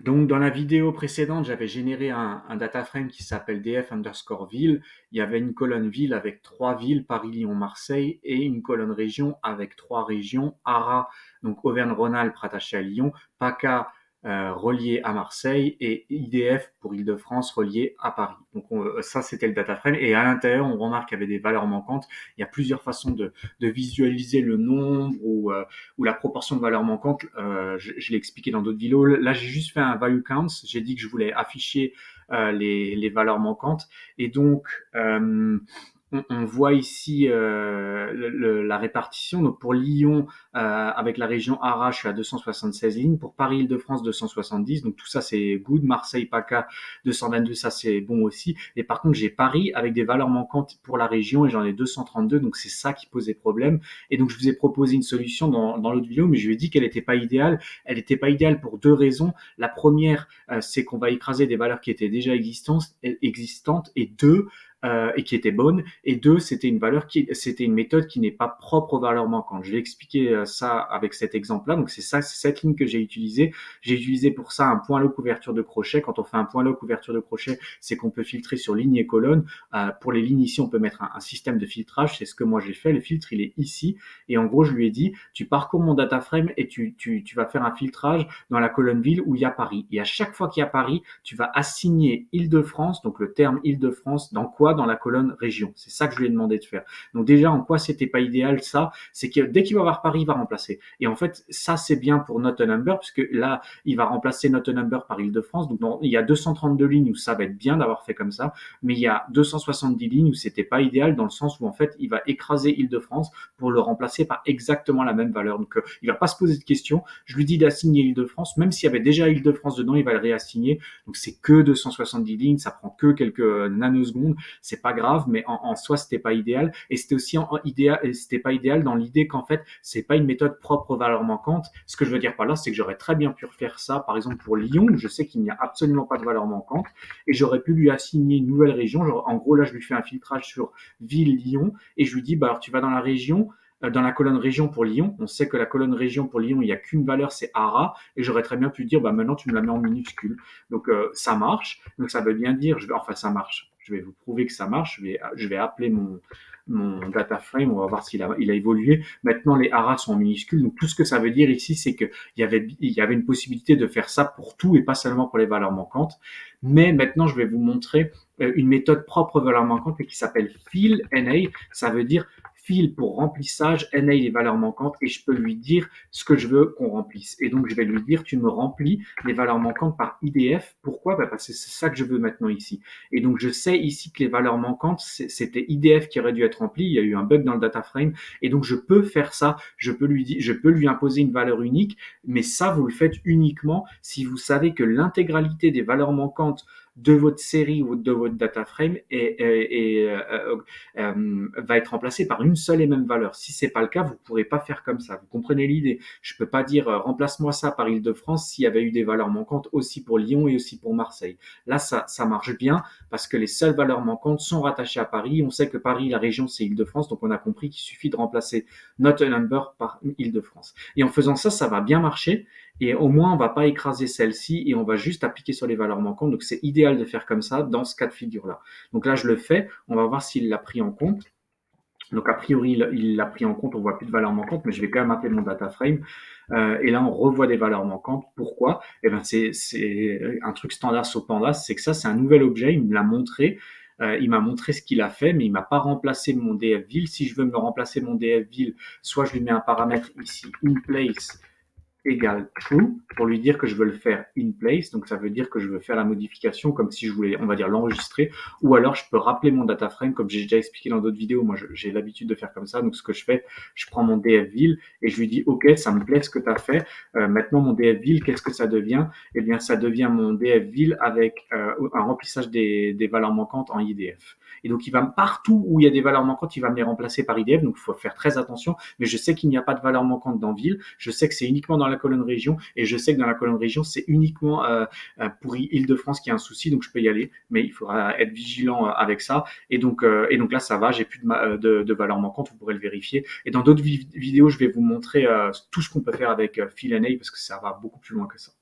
Donc, dans la vidéo précédente, j'avais généré un data frame qui s'appelle df underscore ville. Il y avait une colonne ville avec trois villes, Paris, Lyon, Marseille, et une colonne région avec trois régions, ARA, donc Auvergne-Rhône-Alpes rattaché à Lyon, PACA relié à Marseille, et IDF pour Île-de-France relié à Paris. Donc ça, c'était le data frame. Et à l'intérieur, on remarque qu'il y avait des valeurs manquantes. Il y a plusieurs façons de visualiser le nombre ou la proportion de valeurs manquantes. Je l'ai expliqué dans d'autres vidéos. Là, j'ai juste fait un value count. J'ai dit que je voulais afficher les valeurs manquantes. Et donc, on voit ici la répartition. Donc pour Lyon, avec la région ARA, je suis à 276 lignes. Pour Paris-Île-de-France, 270. Donc tout ça, c'est good. Marseille, PACA, 222, ça c'est bon aussi. Et par contre, j'ai Paris avec des valeurs manquantes pour la région et j'en ai 232. Donc c'est ça qui posait problème. Et donc je vous ai proposé une solution dans l'autre vidéo, mais je lui ai dit qu'elle n'était pas idéale. Elle n'était pas idéale pour deux raisons. La première, c'est qu'on va écraser des valeurs qui étaient déjà existantes, et deux, et qui était bonne, et deux, c'était une méthode qui n'est pas propre aux valeurs manquantes. Je vais expliquer ça avec cet exemple-là. Donc c'est cette ligne que j'ai utilisée. J'ai utilisé pour ça un point low couverture de crochet. Quand on fait un point low couverture de crochet, c'est qu'on peut filtrer sur ligne et colonne. Pour les lignes ici, on peut mettre un système de filtrage. C'est ce que moi j'ai fait. Le filtre, il est ici. Et en gros, je lui ai dit, tu parcours mon data frame et tu vas faire un filtrage dans la colonne ville où il y a Paris. Et à chaque fois qu'il y a Paris, tu vas assigner Île-de-France, donc le terme Île-de-France, dans quoi? Dans la colonne région. C'est ça que je lui ai demandé de faire. Donc déjà, en quoi c'était pas idéal, ça, c'est que dès qu'il va avoir Paris, il va remplacer. Et en fait, ça, c'est bien pour not a number, puisque là, il va remplacer not a number par Île-de-France. Donc il y a 232 lignes où ça va être bien d'avoir fait comme ça, mais il y a 270 lignes où c'était pas idéal, dans le sens où en fait, il va écraser Île-de-France pour le remplacer par exactement la même valeur. Donc il va pas se poser de questions. Je lui dis d'assigner Île-de-France, même s'il y avait déjà Île-de-France dedans, il va le réassigner. Donc c'est que 270 lignes, ça prend que quelques nanosecondes, c'est pas grave, mais en soi c'était pas idéal, et c'était aussi c'était pas idéal dans l'idée qu'en fait c'est pas une méthode propre aux valeurs manquantes. Ce que je veux dire par là, c'est que j'aurais très bien pu refaire ça, par exemple pour Lyon, où je sais qu'il n'y a absolument pas de valeur manquante, et j'aurais pu lui assigner une nouvelle région. Genre, en gros là, je lui fais un filtrage sur ville Lyon, et je lui dis bah alors tu vas dans la région, dans la colonne région pour Lyon. On sait que la colonne région pour Lyon, il n'y a qu'une valeur, c'est ARA, et j'aurais très bien pu dire, bah maintenant tu me la mets en minuscule. Donc ça marche. Donc ça veut bien dire, enfin ça marche. Je vais vous prouver que ça marche. Je vais appeler mon data frame, on va voir il a évolué. Maintenant, les ARA sont en minuscules. Donc tout ce que ça veut dire ici, c'est qu'il y avait une possibilité de faire ça pour tout et pas seulement pour les valeurs manquantes. Mais maintenant, je vais vous montrer une méthode propre aux valeurs manquantes qui s'appelle fill NA. Ça veut dire fill pour remplissage, NA les valeurs manquantes, et je peux lui dire ce que je veux qu'on remplisse. Et donc je vais lui dire, tu me remplis les valeurs manquantes par IDF. Pourquoi? Parce que c'est ça que je veux maintenant ici. Et donc je sais ici que les valeurs manquantes, c'était IDF qui aurait dû être rempli. Il y a eu un bug dans le data frame, et donc je peux faire ça. Je peux lui imposer une valeur unique, mais ça vous le faites uniquement si vous savez que l'intégralité des valeurs manquantes de votre série ou de votre data frame va être remplacé par une seule et même valeur. Si c'est pas le cas, vous pourrez pas faire comme ça. Vous comprenez l'idée? Je peux pas dire remplace-moi ça par Île-de-France s'il y avait eu des valeurs manquantes aussi pour Lyon et aussi pour Marseille. Là, ça marche bien parce que les seules valeurs manquantes sont rattachées à Paris. On sait que Paris, la région, c'est Île-de-France, donc on a compris qu'il suffit de remplacer not a number par Île-de-France. Et en faisant ça, ça va bien marcher. Et au moins, on va pas écraser celle-ci et on va juste appliquer sur les valeurs manquantes. Donc, c'est idéal de faire comme ça dans ce cas de figure-là. Donc là, je le fais. On va voir s'il l'a pris en compte. Donc a priori, il l'a pris en compte, on voit plus de valeurs manquantes, mais je vais quand même appeler mon data frame. Et là, on revoit des valeurs manquantes. Pourquoi? Eh ben, c'est un truc standard sur Pandas, c'est que ça, c'est un nouvel objet. Il me l'a montré. Il m'a montré ce qu'il a fait, mais il m'a pas remplacé mon df-ville. Si je veux me remplacer mon df-ville, soit je lui mets un paramètre ici, in place, égale true pour lui dire que je veux le faire in place, donc ça veut dire que je veux faire la modification comme si je voulais, on va dire, l'enregistrer, ou alors je peux rappeler mon data frame comme j'ai déjà expliqué dans d'autres vidéos. Moi j'ai l'habitude de faire comme ça. Donc ce que je fais, je prends mon df-ville et je lui dis ok, ça me plaît ce que tu as fait. Maintenant mon df-ville, qu'est-ce que ça devient? Eh bien ça devient mon df-ville avec un remplissage des valeurs manquantes en IDF. Et donc il va partout où il y a des valeurs manquantes, il va me les remplacer par IDF. Donc il faut faire très attention, mais je sais qu'il n'y a pas de valeur manquante dans ville, je sais que c'est uniquement dans la colonne région, et je sais que dans la colonne région, c'est uniquement pour Île-de-France qu'il y a un souci, donc je peux y aller, mais il faudra être vigilant avec ça. Et donc là, ça va, j'ai plus de valeur manquante, vous pourrez le vérifier. Et dans d'autres vidéos, je vais vous montrer tout ce qu'on peut faire avec Fill NA, parce que ça va beaucoup plus loin que ça.